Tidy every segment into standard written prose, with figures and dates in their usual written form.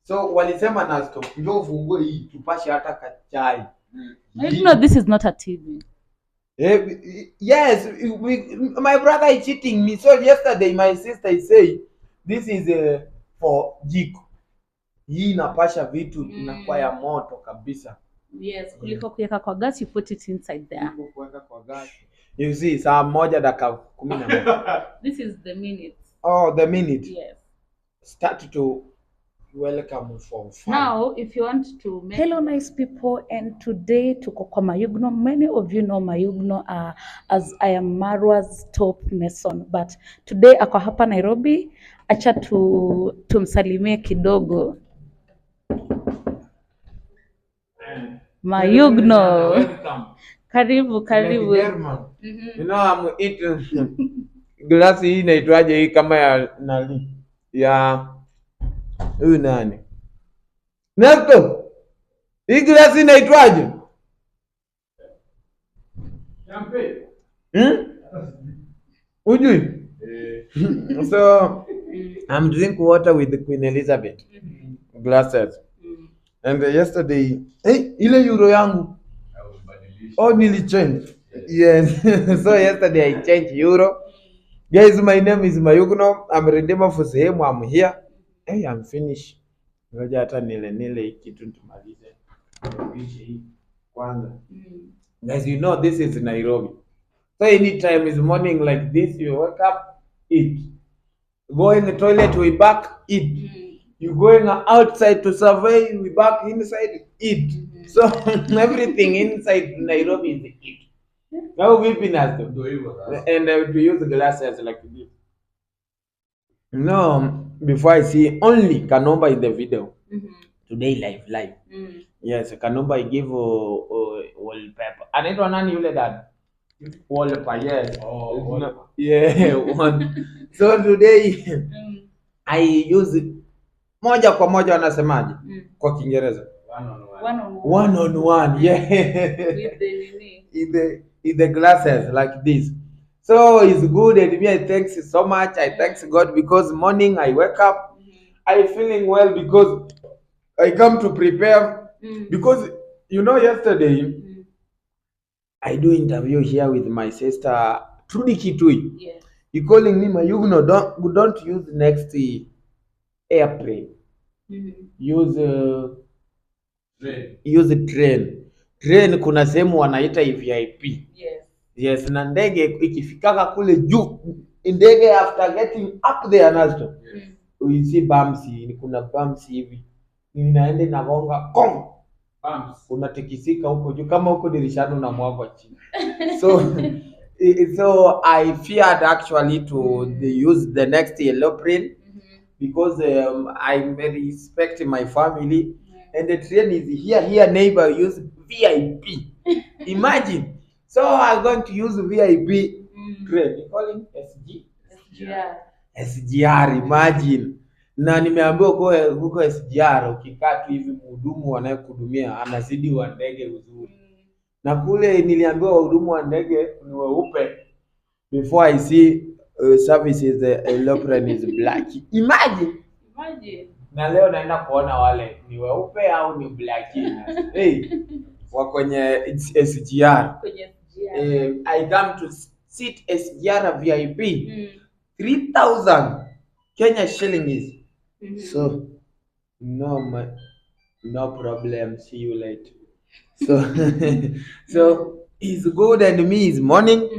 So walisema na stop. Njoo ufungue hii tupashe hata kachai. This is not a TV. Yes, my brother is cheating me. So yesterday my sister said this is for jiko. Hii inapasha vitu inakuwa ya moto kabisa. Yes, kuliko kuweka kwa gas, you put it inside there. Kuweka kwa gas. You see, saa moja dakika 11. This is the minute. Oh, the minute. Yes. Start to welcome for fun. Now, if you want to make... Hello, nice people, and today tuko kwa Mayugno. Many of you know Mayugno as I am Marwa's top mason, but today ako hapa Nairobi. Acha tumsalimie kidogo. Mayugno. Welcome. Karibu. You know, I'm eating glasi hii inaitwaje hii kama ya nani? Ya huyu nani? Nesto. Hii glasi inaitwaje? Champagne. Ujui? So I'm drinking water with the Queen Elizabeth glasses. And yesterday, ile euro yangu. Oh, nearly changed. Yes. So yesterday I changed euro. Guys, my name is Mayugno. I'm redeemer for sehemu. I'm here. Hey, I'm finished. Ngoja hata nile kitu tumalize. Kwanza. Guys, you know this is Nairobi. So anytime is morning like this, you wake up, eat. Go in the toilet, we back, eat. You going outside to survey, we back inside, eat. So everything inside Nairobi is eat. Now we've been asked to and to use glasses like this. No, before I see only Kanumba in the video. Today live. Yes, Kanumba I give wallpaper. Anaitwa nani yule dad? Wallpaper, yes. Oh, yeah, one. So today I use it. Moja kwa moja wanasemaje kwa Kiingereza? One on one. Yeah. With the glasses like this. So it's good, and me I thanks so much. I thanks God because morning I wake up, I feeling well because I come to prepare because you know yesterday I do interview here with my sister Trudy Kitui. Yeah. You calling me Mayugno, don't use next airplane. Use train. Train kuna sehemu wanaita VIP. Yes. Yes, na ndege ikifikaka kule juu, ndege after getting up there nazo. We see bumps, kuna bumps hivi. Inaenda inagonga kong. Bumps. Unatikisika huko juu kama huko dirishani unamwaga chini. So I feared actually to use the next aeroplane because I respect my family and the train is here neighbor use VIP. Imagine. So I'm going to use VIP train. You call it SGR. SGR, imagine. Na nimeambiwa huko SGR ukikaa tu hivi mhudumu anayekuhudumia anazidi wa ndege uzuri. Na kule niliambiwa wahudumu wa ndege ni weupe. Before I see services the aeroplane is black. Imagine. Na leo naenda kuona wale ni weupe au ni black. Hey, wa kwenye SGR. I come to sit SGR VIP. 3,000 Kenya shillings. So no problem. See you later. So it's good and me is morning.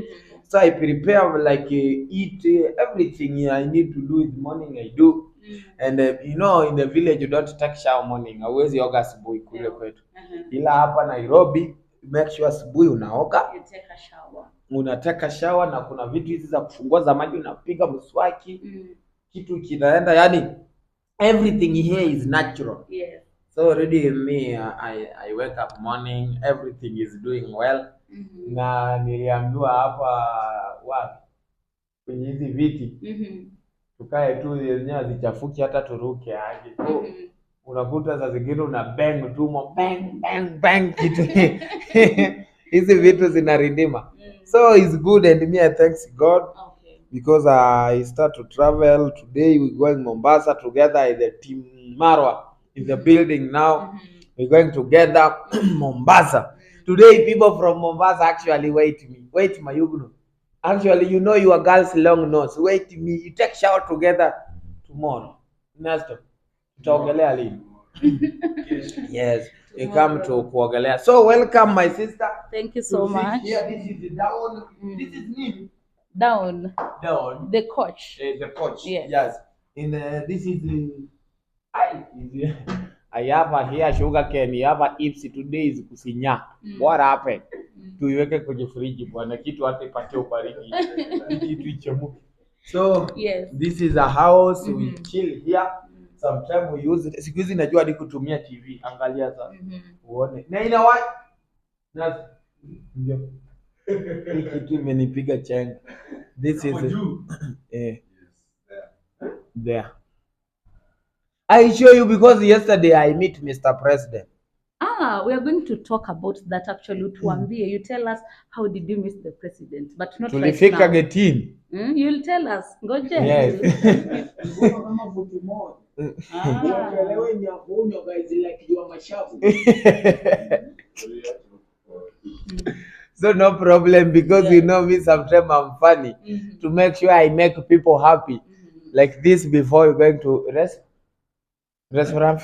So I prepare like eat everything I need to do in the morning I do. And you know in the village you don't take shower morning. Hauwezi oga asubuhi kule kwetu. Ila hapa Nairobi make sure asubuhi unaoga. You take a shower. Unataka shower na kuna vitu hizi za kufungua za maji unapiga mswaki. Kitu kinaenda yani everything here is natural. Yes. So already me I wake up morning, everything is doing well. Na niliambiwa hapa wapi kwenye hizi viti tukae tu zenyewe zichafuki hata turuke aje. Unakuta za zingine una bang tu bang kitu. Hizi vitu zinarindima. So it's good and me I thanks God. Because I start to travel today. We going Mombasa together with the team Marwa. in the building now. We're going together Mombasa. Today, people from Mombasa actually wait Mayugno. Actually, you know your girl's long nose. Wait me. You take shower together tomorrow. Nesto. Tutaogelea lini? Yes, we come to kuogelea. So welcome my sister. Thank you so much. Here, this is the down. This is me. Down. The coach. The coach. Yes. In this is the I have a here sugar cane. You have a ipsi today is kusinya. What happened? Tuiweke kwenye friji bwana, kitu hata ipatie ubaridi. Kitu ichemuke. So yes, this is a house. We chill here. Sometimes we use it. Siku hizi najua hadi kutumia TV. Angalia sasa. Uone. Na ina wapi? Na ndio. Hiki kitu imenipiga chenga. This is there. I show you because yesterday I meet Mr. President. We are going to talk about that actually. Tuambie, you tell us how did you meet the president, but not tulifika right now. Getini. You'll tell us. Ngoje. Yes. So no problem because you know me, sometimes I'm funny to make sure I make people happy. Like this before you're going to restaurant,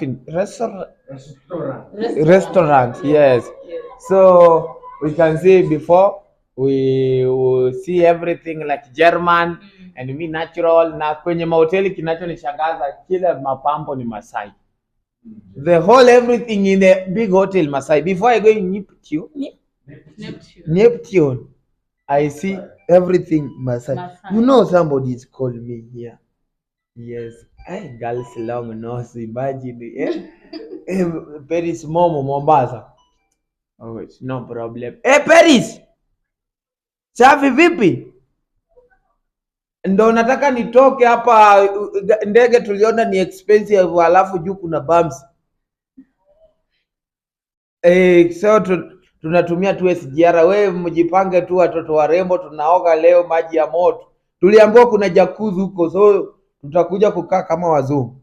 yes. So we can see before we will see everything like German and me natural. Na kwenye mahoteli kinachonishangaza kila mapambo ni Masai. The whole everything in the big hotel Masai. Before I go in Neptune, I see everything Masai. You know somebody is calling me here. Yes, I girls long nose. Imagine, Paris, Momo, Mombasa. Oh, it's no problem. Paris, safi vipi? Ndo nataka nitoke hapa. Ndege tuliona ni expensive, alafu juu kuna bumps. So tunatumia tu SGR. Wewe mjipange tu, watoto warembo, tunaoga leo maji ya moto. Tuliambiwa kuna jacuzzi huko, so tutakuja kukaa kama wazungu.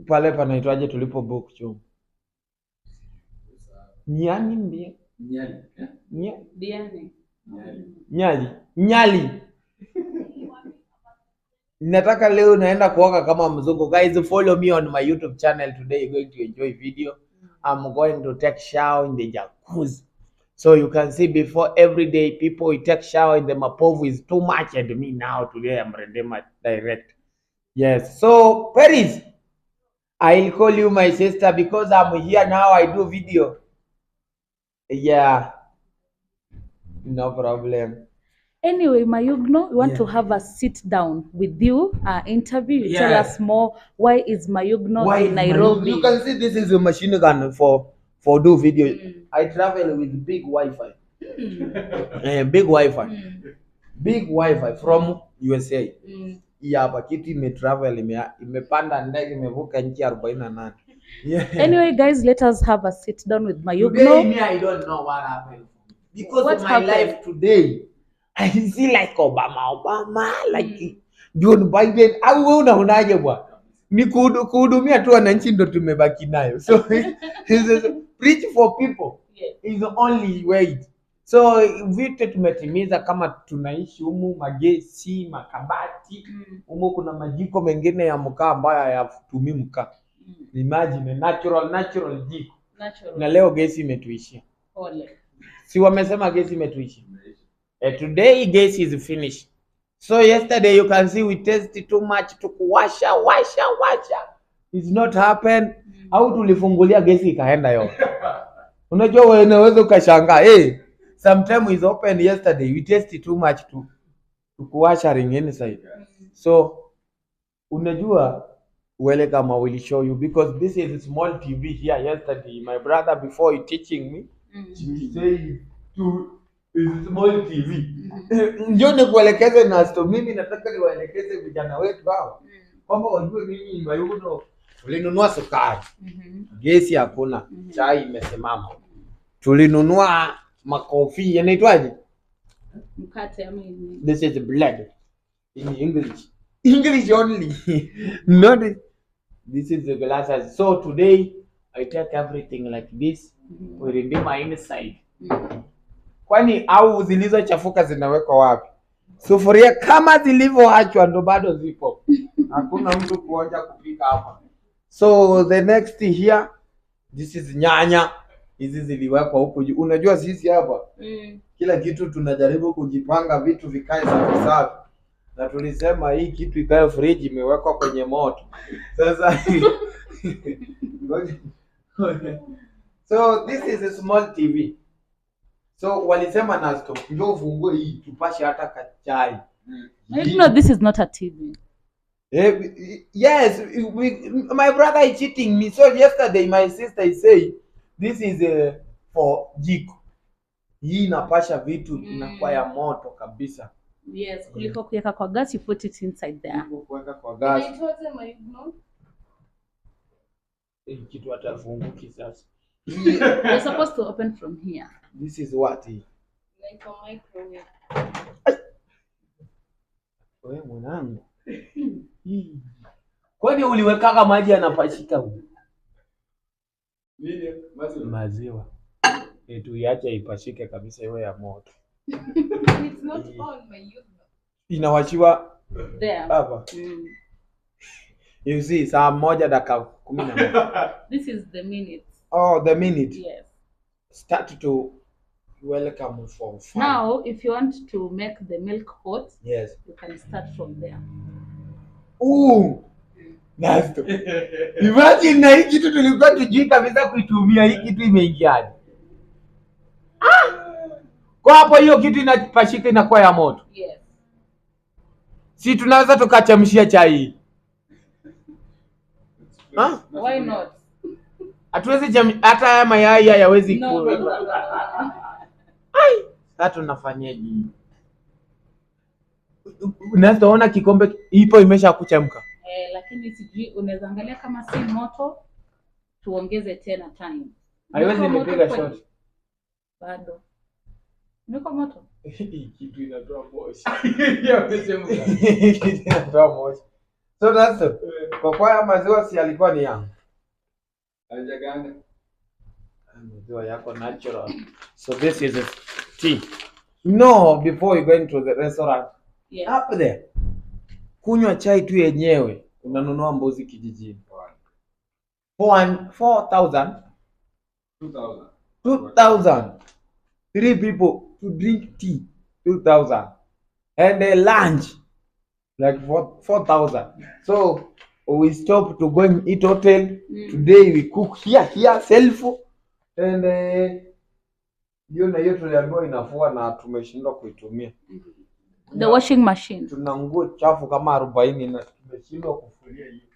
Pale panaitwaje tulipo book chumba? Nyali. Nataka leo naenda kuoga kama mzungu. Guys, follow me on my YouTube channel today. You're going to enjoy video. I'm going to take shower in the jacuzzi. So you can see before every day people will take shower in the mapovu is too much, and me now today I'm rendema direct. Yes. So Paris, I'll call you my sister because I'm here now. I do video. Yeah. No problem. Anyway, Mayugno, we want to have a sit down with you, interview. You tell us more. Why is Mayugno in Nairobi? You can see this is a machine gun for do video. I travel with big Wi-Fi. Big Wi-Fi from USA. Hapa kitu imetravel imepanda ndege imevuka nchi 48. Anyway, guys, let us have a sit down with Mayugno. Today, me, I don't know what happened. Because of my life today, I see like Obama, like John Biden. Au wewe unaonaje bwana? Ni kuhudumia tu wananchi ndo tumebaki nayo. So preach for people is the only way. So vitu tumetimiza kama tunaishi humu, magesi, makabati. Humu kuna majiko mengine ya mkaa ambayo hayatumii mkaa. Imagine natural jiko. Na leo gesi imetuishia. Si wamesema gesi imetuishia. Today gas is finished. So yesterday you can see we tested too much to washa. It's not happen. Au tulifungulia gesi ikaenda yote. Unajua wewe unaweza ukashangaa. Sometime is open yesterday. We tested too much to kuwasha ring inside. So unajua welcome, I will show you because this is a small TV here. Yesterday my brother before he teaching me he said to is small TV. Njoo nikuelekeze na sto. Mimi nataka niwaelekeze vijana wetu hao kwamba wajue mimi Mayugno tulinunua sukari. Gesi hakuna, chai imesimama. Tulinunua makofi yanaitwaje? Mkate This is bread in English only. Not This is the glasses. So today I take everything like this. We redeem my inside. Kwani au zilizochafuka zinawekwa wapi? Sufuria kama zilivyoachwa ndo bado zipo. Hakuna mtu kuonja kupika hapa. So the next here, this is nyanya. Hizi ziliwekwa huko juu. Unajua sisi hapa kila kitu tunajaribu kujipanga vitu vikae safi safi. Na tulisema hii kitu ikae fridge imewekwa kwenye moto. Sasa so this is a small TV. So walisema na stop. Njoo ufungue hii tupashe hata kachai. No, this is not a TV. Yes, my brother is cheating me. So yesterday my sister said this is for jiko. Hii inapasha vitu inakuwa ya moto kabisa. Yes, kuliko kuweka kwa gas, you put it inside there. Kuweka kwa gas. Inaitwaje Mayugno? Hii kitu atafunguki sasa. You're supposed to open from here. This is what? Like a microwave. Wewe mwanangu. Kwani uliwekaga maji yanapashika huko? Nini? Maziwa. Tuiache ipashike kabisa iwe ya moto. It's not on Mayugno. Inawashiwa There. hapa. You see, saa 1:11. This is the minutes. Oh, the minute. Yes. Start to welcome for fun. Now, if you want to make the milk hot, Yes. you can start from there. Ooh. Nice. Imagine na hii kitu tulikuwa tujui kabisa kuitumia, hii kitu imeingiaje? Kwa hapo hiyo kitu inapashika inakuwa ya moto. Yes. Si tunaweza tukachemshia chai. Why not? Hatuwezi hata haya mayai hayawezi No, kula. no, no, no. Ai, sasa tunafanyaje? Unaona kikombe ipo imesha kuchemka. Lakini sijui unaweza angalia kama si moto tuongeze tena time. Haiwezi nipiga shot. Bado. Niko moto. Hii kitu inatoa moshi. Inatoa moshi. So that's it. Kwa ya maziwa si alikuwa ni yangu. Haijaganda. Maziwa yako natural. So this is a tea. No, before you go into the restaurant. Yes. Up there. Kunywa chai tu yenyewe. Unanunua mbuzi kijijini. 4,000. 2,000. 2,000. 3 people to drink tea. 2,000. And a lunch like 4,000. So we stop to go and eat hotel. Today we cook here self. And hiyo tuliambiwa inafua na tumeshindwa kuitumia. The washing machine. Tuna nguo chafu kama 40 na tumeshindwa kufulia hiyo.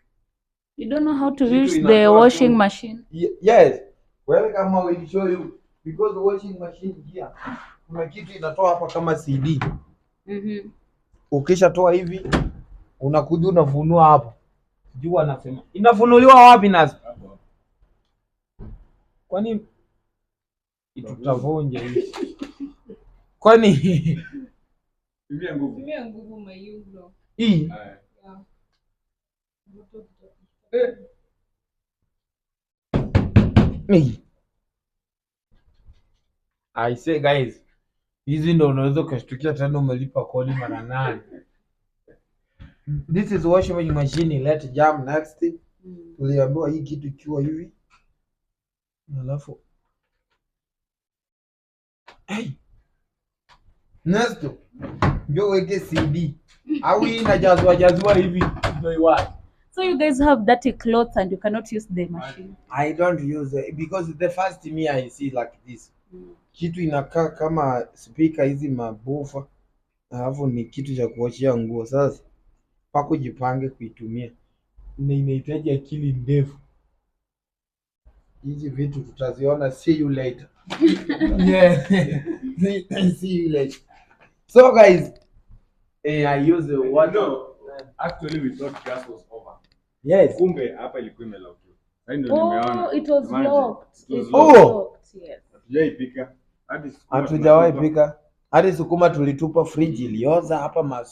You don't know how to Kitu use the inatoa washing tu. machine? Yes. Well, kama will show you because the washing machine here kuna kitu inatoa hapa kama CD. Ukishatoa hivi unakuja unafunua hapo. Jua anasema inafunuliwa wapi nazo? Kwani tutavunja hivi? Kwani Tumia nguvu. Tumia nguvu Mayugno. hii Yeah. I say guys, hizi ndo unaweza ukashtukia tena umelipa kodi mara 8. This is washing machine, let jam next. Tuliambiwa hii kitu ikiwa hivi. Alafu next ndio weke CD. Au hii inajazwa hivi ndio iwaje? So you guys have dirty clothes and you cannot use the machine. I don't use it because the first me I see like this. Kitu inakaa kama speaker hizi mabufa. Alafu ni kitu cha kuoshia nguo. Sasa pako jipange kuitumia. Inahitaji akili ndefu. Hizi vitu tutaziona. See you later. Yeah. See you later. So guys, I use the water. No, actually we thought gas was over. Yes. Kumbe hapa ilikuwa imelaukiwa. Sasa ndio nimeona. Oh, it was Imagine. locked. It was It locked. was Oh. locked, yes. Hatujaipika. Hadi sukuma Hatujawahi tunatupa. pika. Hadi sukuma tulitupa fridge ilioza hapa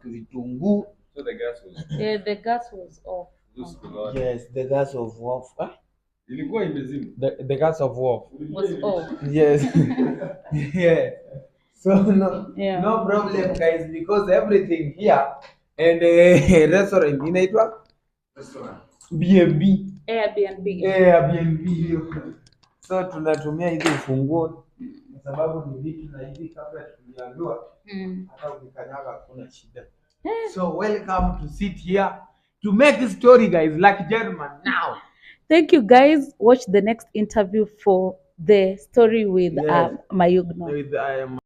vitunguu. So the gas was Yeah, the gas was off. those below. Yes, the gas of Wolf. Ilikuwa imezima. The gas of Wolf. Was off. Yes. Yeah. So no, Yeah. no problem, guys, because everything here and restaurant inaitwa Restaurant. B&B. Airbnb. Airbnb hiyo. So tunatumia hizi funguo kwa sababu ni vitu na hivi kabla tuliambiwa hata ukikanyaga hakuna shida. So welcome to sit here to make a story, guys, like gentlemen now. Thank you, guys. Watch the next interview for the story with Yes. Mayugno. With